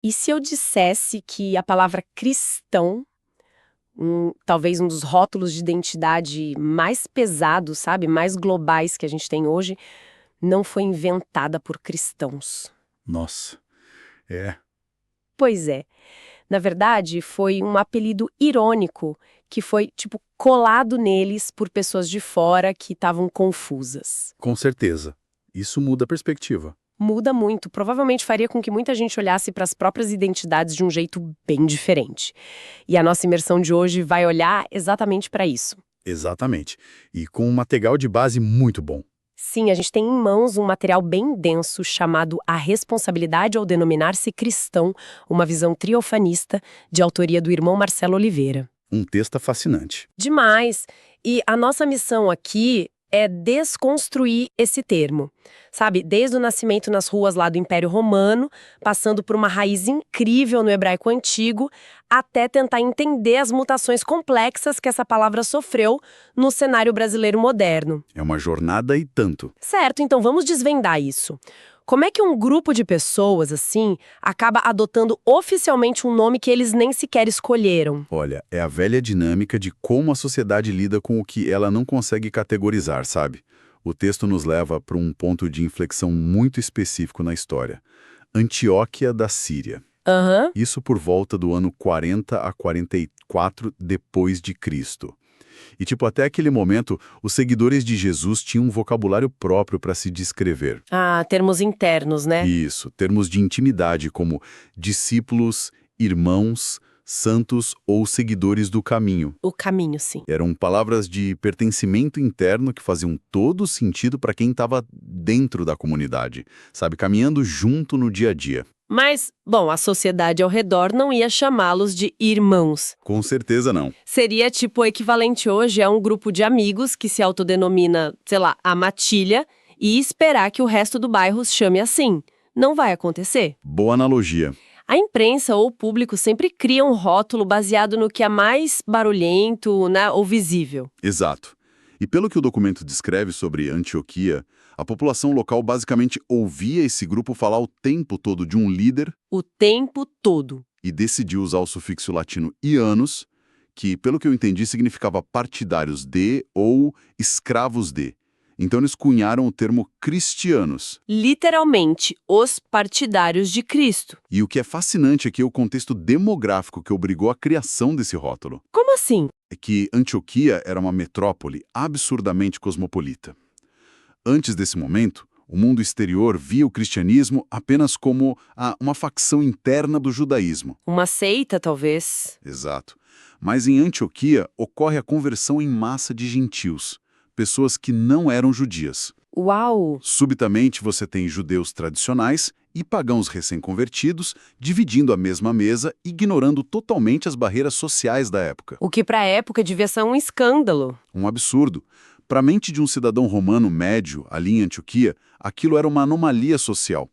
E se eu dissesse que a palavra cristão, talvez um dos rótulos de identidade mais pesados, sabe, mais globais que a gente tem hoje, não foi inventada por cristãos? Nossa, é. Pois é. Na verdade, foi um apelido irônico que foi, tipo, colado neles por pessoas de fora que estavam confusas. Com certeza. Isso muda a perspectiva. Muda muito, provavelmente faria com que muita gente olhasse para as próprias identidades de um jeito bem diferente. E a nossa imersão de hoje vai olhar exatamente para isso. Exatamente. E com um material de base muito bom. Sim, a gente tem em mãos um material bem denso chamado A Responsabilidade ao Denominar-se Cristão, uma visão triofanista, de autoria do irmão Marcelo Oliveira. Um texto fascinante. Demais! E a nossa missão aqui é desconstruir esse termo, sabe? Desde o nascimento nas ruas lá do Império Romano, passando por uma raiz incrível no hebraico antigo, até tentar entender as mutações complexas que essa palavra sofreu no cenário brasileiro moderno. É uma jornada e tanto. Certo, então vamos desvendar isso. Como é que um grupo de pessoas, assim, acaba adotando oficialmente um nome que eles nem sequer escolheram? Olha, é a velha dinâmica de como a sociedade lida com o que ela não consegue categorizar, sabe? O texto nos leva para um ponto de inflexão muito específico na história. Antioquia da Síria. Aham. Isso por volta do ano 40 a 44 depois de Cristo. E tipo, até aquele momento, os seguidores de Jesus tinham um vocabulário próprio para se descrever. Ah, termos internos, né? Isso, termos de intimidade como discípulos, irmãos, santos ou seguidores do caminho. O caminho, sim. Eram palavras de pertencimento interno que faziam todo sentido para quem estava dentro da comunidade, sabe, caminhando junto no dia a dia. Mas, bom, a sociedade ao redor não ia chamá-los de irmãos. Com certeza não. Seria tipo o equivalente hoje a um grupo de amigos que se autodenomina, sei lá, a matilha e esperar que o resto do bairro os chame assim. Não vai acontecer. Boa analogia. A imprensa ou o público sempre cria um rótulo baseado no que é mais barulhento, né, ou visível. Exato. E pelo que o documento descreve sobre Antioquia, a população local basicamente ouvia esse grupo falar o tempo todo de um líder O tempo todo. e decidiu usar o sufixo latino "ianos", que, pelo que eu entendi, significava partidários de ou escravos de. Então eles cunharam o termo cristianos. Literalmente, os partidários de Cristo. E o que é fascinante aqui é o contexto demográfico que obrigou a criação desse rótulo. Como assim? É que Antioquia era uma metrópole absurdamente cosmopolita. Antes desse momento, o mundo exterior via o cristianismo apenas como uma facção interna do judaísmo. Uma seita, talvez? Exato. Mas em Antioquia ocorre a conversão em massa de gentios, pessoas que não eram judias. Uau! Subitamente você tem judeus tradicionais e pagãos recém-convertidos dividindo a mesma mesa, ignorando totalmente as barreiras sociais da época. O que para a época devia ser um escândalo. Um absurdo. Para a mente de um cidadão romano médio, ali em Antioquia, aquilo era uma anomalia social.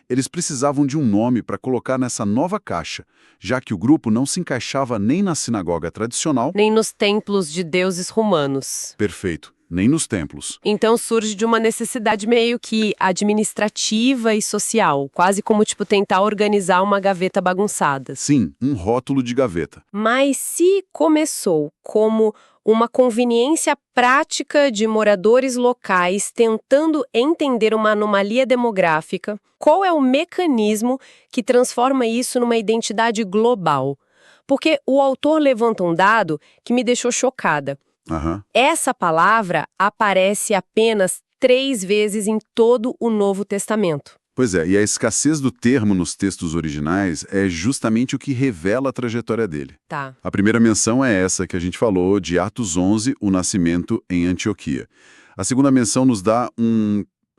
Eles precisavam de um nome para colocar nessa nova caixa, já que o grupo não se encaixava nem na sinagoga tradicional, Nem nos templos de deuses romanos. perfeito, nem nos templos. Então surge de uma necessidade meio que administrativa e social, quase como tipo tentar organizar uma gaveta bagunçada. Sim, um rótulo de gaveta. Mas se começou como uma conveniência prática de moradores locais tentando entender uma anomalia demográfica, qual é o mecanismo que transforma isso numa identidade global? Porque o autor levanta um dado que me deixou chocada. Aham. Essa palavra aparece apenas 3 vezes em todo o Novo Testamento. Pois é, e a escassez do termo nos textos originais é justamente o que revela a trajetória dele. Tá. A primeira menção é essa que a gente falou, de Atos 11, o nascimento em Antioquia. A segunda menção nos dá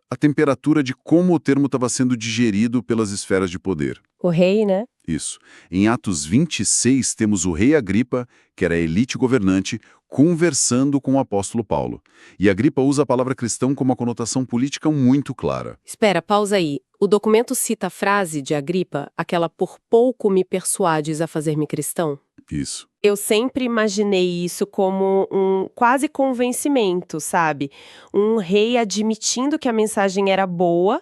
a temperatura de como o termo estava sendo digerido pelas esferas de poder. O rei, né? Isso. Em Atos 26, temos o rei Agripa, que era a elite governante, conversando com o apóstolo Paulo. E Agripa usa a palavra cristão com uma conotação política muito clara. Espera, pausa aí. O documento cita a frase de Agripa, aquela "por pouco me persuades a fazer-me cristão"? Isso. Eu sempre imaginei isso como um quase convencimento, sabe? Um rei admitindo que a mensagem era boa,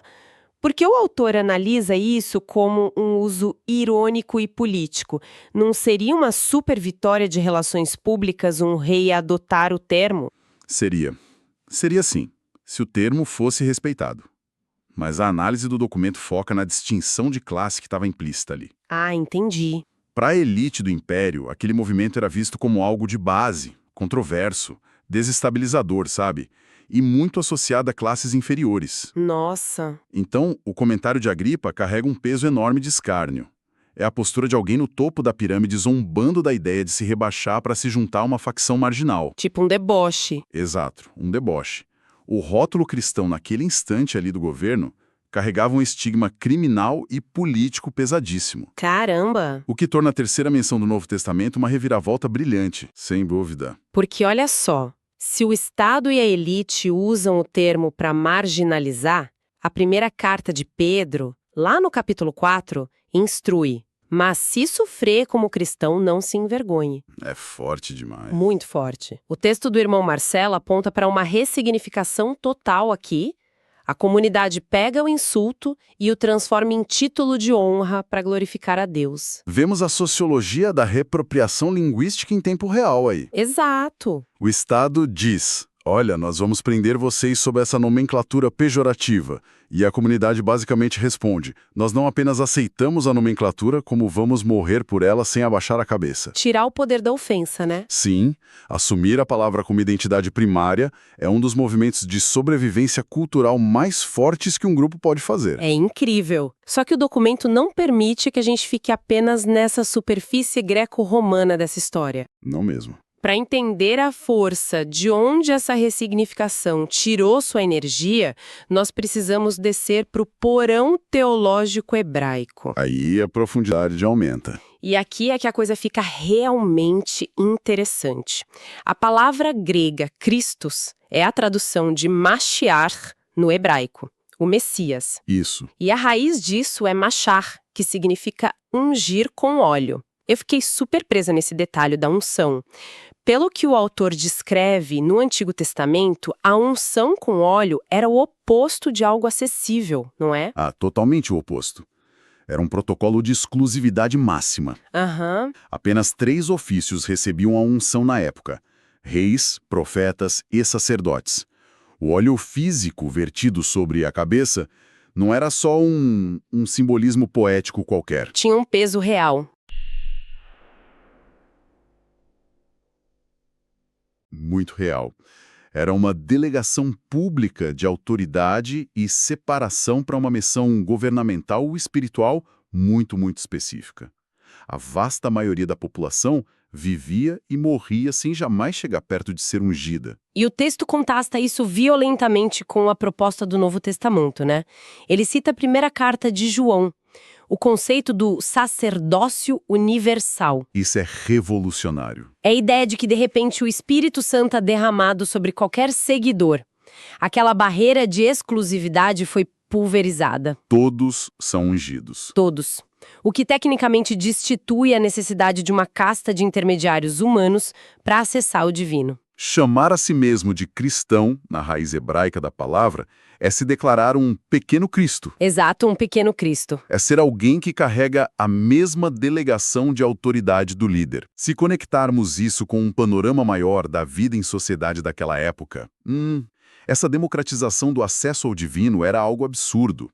Porque o autor analisa isso como um uso irônico e político. Não seria uma super vitória de relações públicas um rei adotar o termo? Seria. Seria sim, se o termo fosse respeitado. Mas a análise do documento foca na distinção de classe que estava implícita ali. Ah, entendi. Para a elite do império, aquele movimento era visto como algo de base, controverso, desestabilizador, sabe? E muito associado a classes inferiores. Nossa. Então, o comentário de Agripa carrega um peso enorme de escárnio. É a postura de alguém no topo da pirâmide zombando da ideia de se rebaixar para se juntar a uma facção marginal. Tipo um deboche. Exato, um deboche. O rótulo cristão naquele instante ali do governo carregava um estigma criminal e político pesadíssimo. Caramba! O que torna a terceira menção do Novo Testamento uma reviravolta brilhante, sem dúvida. Porque olha só, se o Estado e a elite usam o termo para marginalizar, a primeira carta de Pedro, lá no capítulo 4, instrui: mas se sofrer como cristão, não se envergonhe. É forte demais. Muito forte. O texto do irmão Marcelo aponta para uma ressignificação total aqui. A comunidade pega o insulto e o transforma em título de honra para glorificar a Deus. Vemos a sociologia da reapropriação linguística em tempo real aí. Exato. O Estado diz: olha, nós vamos prender vocês sob essa nomenclatura pejorativa. E a comunidade basicamente responde: nós não apenas aceitamos a nomenclatura, como vamos morrer por ela sem abaixar a cabeça. Tirar o poder da ofensa, né? Sim, assumir a palavra como identidade primária é um dos movimentos de sobrevivência cultural mais fortes que um grupo pode fazer. É incrível. Só que o documento não permite que a gente fique apenas nessa superfície greco-romana dessa história. Não mesmo. Para entender a força de onde essa ressignificação tirou sua energia, nós precisamos descer para o porão teológico hebraico. Aí a profundidade aumenta. E aqui é que a coisa fica realmente interessante. A palavra grega Christos é a tradução de Mashiach no hebraico, o Messias. Isso. E a raiz disso é machar, que significa ungir com óleo. Eu fiquei super presa nesse detalhe da unção. Pelo que o autor descreve, no Antigo Testamento, a unção com óleo era o oposto de algo acessível, não é? Ah, totalmente o oposto. Era um protocolo de exclusividade máxima. Aham. Apenas 3 ofícios recebiam a unção na época: reis, profetas e sacerdotes. O óleo físico vertido sobre a cabeça não era só um simbolismo poético qualquer. Tinha um peso real. Muito real. Era uma delegação pública de autoridade e separação para uma missão governamental ou espiritual muito, muito específica. A vasta maioria da população vivia e morria sem jamais chegar perto de ser ungida. E o texto contrasta isso violentamente com a proposta do Novo Testamento, né? Ele cita a primeira carta de João, o conceito do sacerdócio universal. Isso é revolucionário. É a ideia de que, de repente, o Espírito Santo é derramado sobre qualquer seguidor. Aquela barreira de exclusividade foi pulverizada. Todos são ungidos. Todos. O que tecnicamente destitui a necessidade de uma casta de intermediários humanos para acessar o divino. Chamar a si mesmo de cristão, na raiz hebraica da palavra, é se declarar um pequeno Cristo. Exato, um pequeno Cristo. É ser alguém que carrega a mesma delegação de autoridade do líder. Se conectarmos isso com um panorama maior da vida em sociedade daquela época, essa democratização do acesso ao divino era algo absurdo.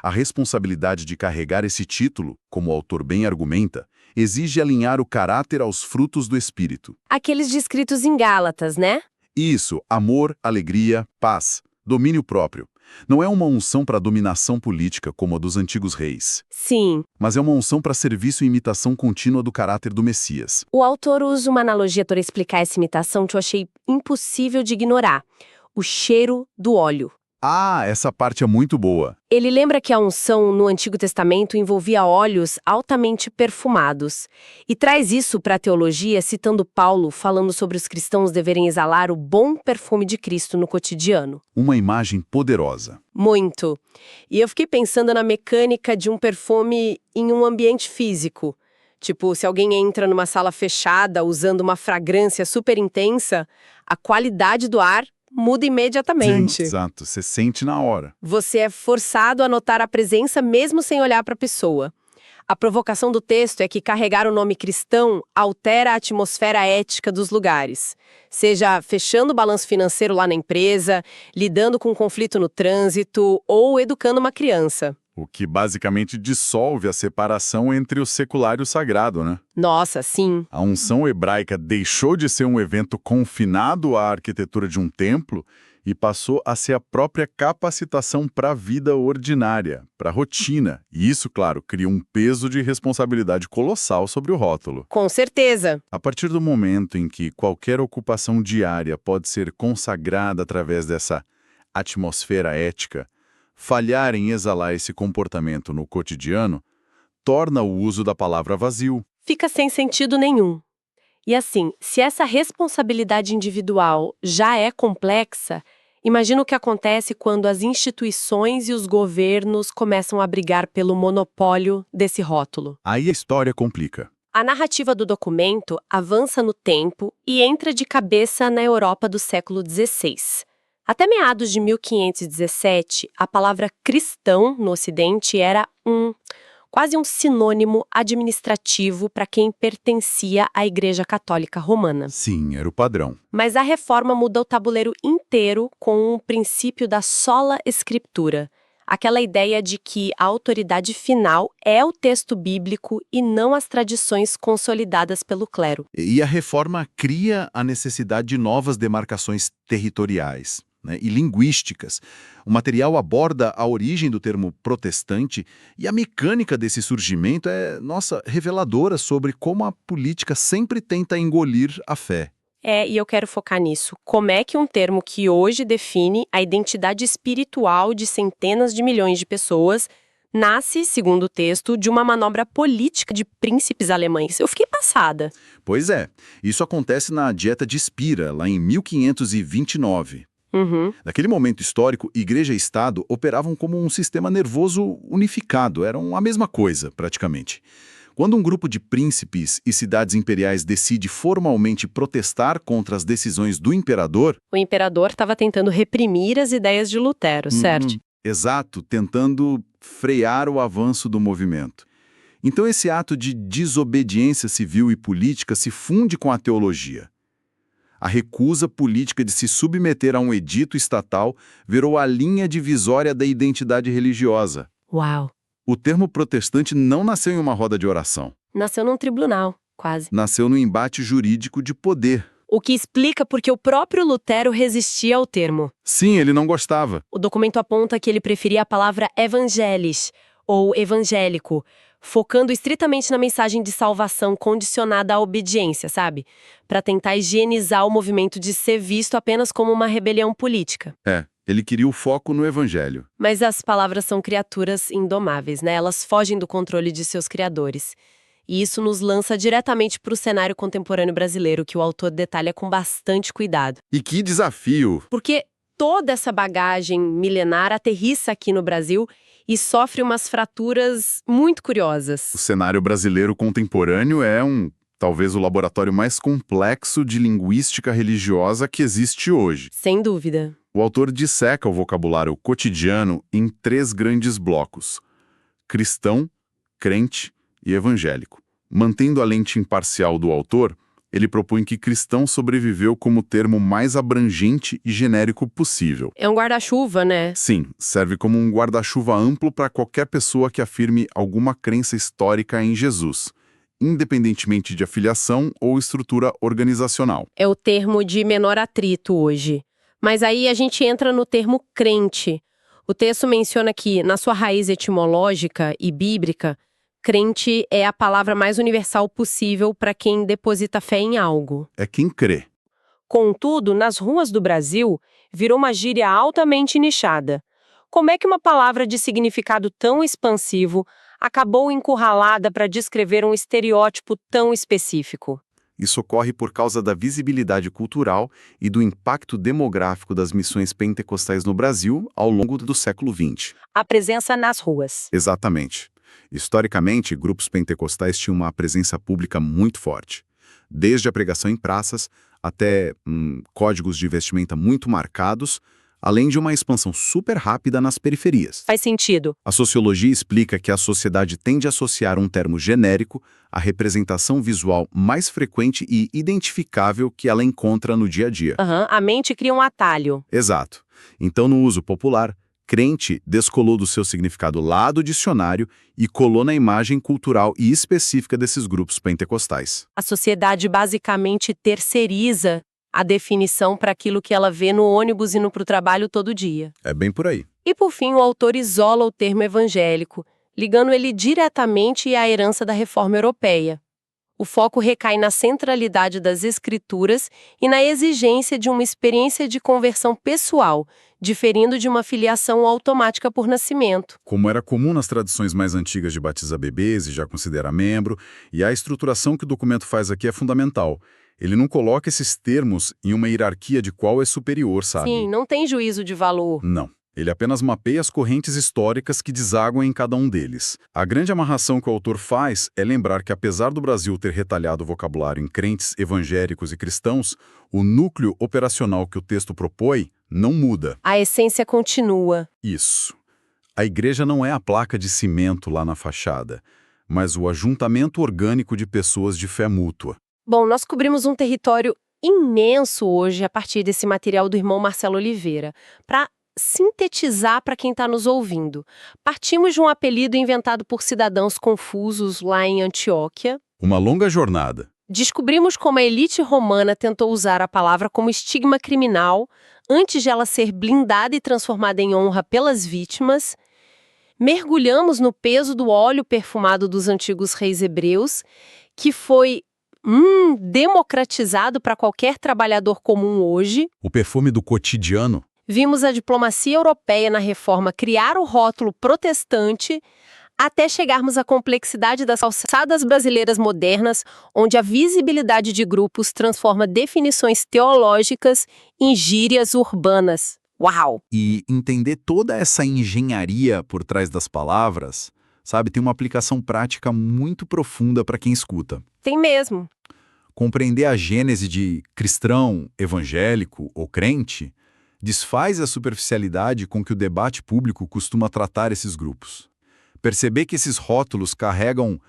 A responsabilidade de carregar esse título, como o autor bem argumenta, exige alinhar o caráter aos frutos do Espírito. Aqueles descritos em Gálatas, né? Isso, amor, alegria, paz, domínio próprio. Não é uma unção para dominação política como a dos antigos reis. Sim. Mas é uma unção para serviço e imitação contínua do caráter do Messias. O autor usa uma analogia para explicar essa imitação que eu achei impossível de ignorar. O cheiro do óleo. Ah, essa parte é muito boa. Ele lembra que a unção no Antigo Testamento envolvia óleos altamente perfumados. E traz isso para a teologia citando Paulo falando sobre os cristãos deverem exalar o bom perfume de Cristo no cotidiano. Uma imagem poderosa. Muito. E eu fiquei pensando na mecânica de um perfume em um ambiente físico. Tipo, se alguém entra numa sala fechada usando uma fragrância super intensa, a qualidade do ar muda imediatamente. Sim, exato, você sente na hora. Você é forçado a notar a presença mesmo sem olhar para a pessoa. A provocação do texto é que carregar o nome cristão altera a atmosfera ética dos lugares. Seja fechando o balanço financeiro lá na empresa, lidando com um conflito no trânsito ou educando uma criança. O que basicamente dissolve a separação entre o secular e o sagrado, né? Nossa, sim. A unção hebraica deixou de ser um evento confinado à arquitetura de um templo e passou a ser a própria capacitação para a vida ordinária, para a rotina. E isso, claro, cria um peso de responsabilidade colossal sobre o rótulo. Com certeza. A partir do momento em que qualquer ocupação diária pode ser consagrada através dessa atmosfera ética, falhar em exalar esse comportamento no cotidiano torna o uso da palavra vazio. Fica sem sentido nenhum. E assim, se essa responsabilidade individual já é complexa, imagina o que acontece quando as instituições e os governos começam a brigar pelo monopólio desse rótulo. Aí a história complica. A narrativa do documento avança no tempo e entra de cabeça na Europa do século XVI. Até meados de 1517, a palavra cristão no Ocidente era quase um sinônimo administrativo para quem pertencia à Igreja Católica Romana. Sim, era o padrão. Mas a reforma muda o tabuleiro inteiro com o princípio da sola escritura, aquela ideia de que a autoridade final é o texto bíblico e não as tradições consolidadas pelo clero. E a reforma cria a necessidade de novas demarcações territoriais, né, e linguísticas. O material aborda a origem do termo protestante e a mecânica desse surgimento é, reveladora sobre como a política sempre tenta engolir a fé. E eu quero focar nisso. Como é que um termo que hoje define a identidade espiritual de centenas de milhões de pessoas nasce, segundo o texto, de uma manobra política de príncipes alemães? Eu fiquei passada. Pois é, isso acontece na Dieta de Spira, lá em 1529. Naquele momento histórico, Igreja e Estado operavam como um sistema nervoso unificado, eram a mesma coisa, praticamente. Quando um grupo de príncipes e cidades imperiais decide formalmente protestar contra as decisões do imperador... O imperador estava tentando reprimir as ideias de Lutero, certo? Exato, tentando frear o avanço do movimento. Então esse ato de desobediência civil e política se funde com a teologia. A recusa política de se submeter a um edito estatal virou a linha divisória da identidade religiosa. Uau! O termo protestante não nasceu em uma roda de oração. Nasceu num tribunal, quase. Nasceu num embate jurídico de poder. O que explica porque o próprio Lutero resistia ao termo. Sim, ele não gostava. O documento aponta que ele preferia a palavra evangelis, ou evangélico, focando estritamente na mensagem de salvação condicionada à obediência, sabe? Para tentar higienizar o movimento de ser visto apenas como uma rebelião política. Ele queria o foco no evangelho. Mas as palavras são criaturas indomáveis, né? Elas fogem do controle de seus criadores. E isso nos lança diretamente para o cenário contemporâneo brasileiro, que o autor detalha com bastante cuidado. E que desafio! Porque toda essa bagagem milenar aterrissa aqui no Brasil e sofre umas fraturas muito curiosas. O cenário brasileiro contemporâneo é talvez o laboratório mais complexo de linguística religiosa que existe hoje. Sem dúvida. O autor disseca o vocabulário cotidiano em 3 grandes blocos: cristão, crente e evangélico. Mantendo a lente imparcial do autor, ele propõe que cristão sobreviveu como termo mais abrangente e genérico possível. É um guarda-chuva, né? Sim, serve como um guarda-chuva amplo para qualquer pessoa que afirme alguma crença histórica em Jesus, independentemente de afiliação ou estrutura organizacional. É o termo de menor atrito hoje. Mas aí a gente entra no termo crente. O texto menciona que, na sua raiz etimológica e bíblica, crente é a palavra mais universal possível para quem deposita fé em algo. É quem crê. Contudo, nas ruas do Brasil, virou uma gíria altamente nichada. Como é que uma palavra de significado tão expansivo acabou encurralada para descrever um estereótipo tão específico? Isso ocorre por causa da visibilidade cultural e do impacto demográfico das missões pentecostais no Brasil ao longo do século XX. A presença nas ruas. Exatamente. Historicamente, grupos pentecostais tinham uma presença pública muito forte. Desde a pregação em praças até códigos de vestimenta muito marcados, além de uma expansão super rápida nas periferias. Faz sentido. A sociologia explica que a sociedade tende a associar um termo genérico à representação visual mais frequente e identificável que ela encontra no dia a dia. A mente cria um atalho. Exato. Então, no uso popular, crente descolou do seu significado lá do dicionário e colou na imagem cultural e específica desses grupos pentecostais. A sociedade basicamente terceiriza a definição para aquilo que ela vê no ônibus indo para o trabalho todo dia. É bem por aí. E, por fim, o autor isola o termo evangélico, ligando ele diretamente à herança da reforma europeia. O foco recai na centralidade das escrituras e na exigência de uma experiência de conversão pessoal, diferindo de uma filiação automática por nascimento. Como era comum nas tradições mais antigas de batizar bebês e já considerar membro, e a estruturação que o documento faz aqui é fundamental. Ele não coloca esses termos em uma hierarquia de qual é superior, sabe? Sim, não tem juízo de valor. Não. Ele apenas mapeia as correntes históricas que desaguam em cada um deles. A grande amarração que o autor faz é lembrar que, apesar do Brasil ter retalhado o vocabulário em crentes, evangélicos e cristãos, o núcleo operacional que o texto propõe não muda. A essência continua. Isso. A igreja não é a placa de cimento lá na fachada, mas o ajuntamento orgânico de pessoas de fé mútua. Bom, nós cobrimos um território imenso hoje a partir desse material do irmão Marcelo Oliveira. Para sintetizar para quem está nos ouvindo, partimos de um apelido inventado por cidadãos confusos lá em Antioquia. Uma longa jornada. Descobrimos como a elite romana tentou usar a palavra como estigma criminal antes de ela ser blindada e transformada em honra pelas vítimas. Mergulhamos no peso do óleo perfumado dos antigos reis hebreus, que foi democratizado para qualquer trabalhador comum hoje. O perfume do cotidiano. Vimos a diplomacia europeia na reforma criar o rótulo protestante, até chegarmos à complexidade das calçadas brasileiras modernas, onde a visibilidade de grupos transforma definições teológicas em gírias urbanas. Uau! E entender toda essa engenharia por trás das palavras, sabe, tem uma aplicação prática muito profunda para quem escuta. Tem mesmo. Compreender a gênese de cristão, evangélico ou crente desfaz a superficialidade com que o debate público costuma tratar esses grupos. Perceber que esses rótulos carregam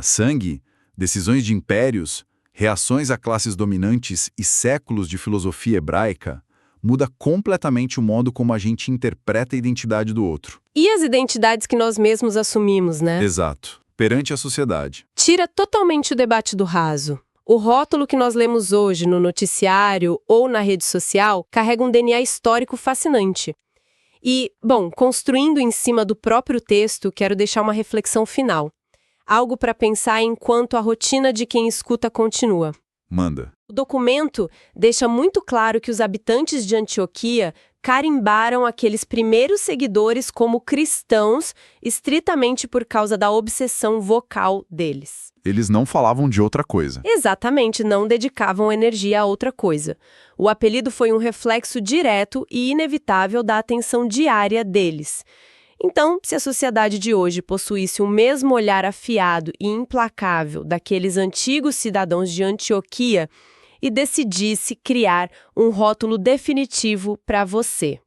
sangue, decisões de impérios, reações a classes dominantes e séculos de filosofia hebraica muda completamente o modo como a gente interpreta a identidade do outro. E as identidades que nós mesmos assumimos, né? Exato. Perante a sociedade. Tira totalmente o debate do raso. O rótulo que nós lemos hoje no noticiário ou na rede social carrega um DNA histórico fascinante. E, bom, construindo em cima do próprio texto, quero deixar uma reflexão final. Algo para pensar enquanto a rotina de quem escuta continua. Manda. O documento deixa muito claro que os habitantes de Antioquia carimbaram aqueles primeiros seguidores como cristãos estritamente por causa da obsessão vocal deles. Eles não falavam de outra coisa. Exatamente, não dedicavam energia a outra coisa. O apelido foi um reflexo direto e inevitável da atenção diária deles. Então, se a sociedade de hoje possuísse o mesmo olhar afiado e implacável daqueles antigos cidadãos de Antioquia e decidisse criar um rótulo definitivo para você,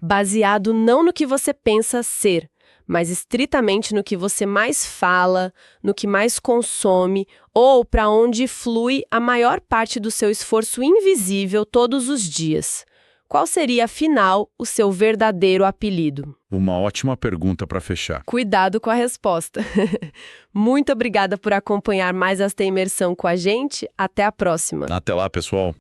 baseado não no que você pensa ser, mas estritamente no que você mais fala, no que mais consome ou para onde flui a maior parte do seu esforço invisível todos os dias. Qual seria, afinal, o seu verdadeiro apelido? Uma ótima pergunta para fechar. Cuidado com a resposta. Muito obrigada por acompanhar mais esta imersão com a gente. Até a próxima. Até lá, pessoal.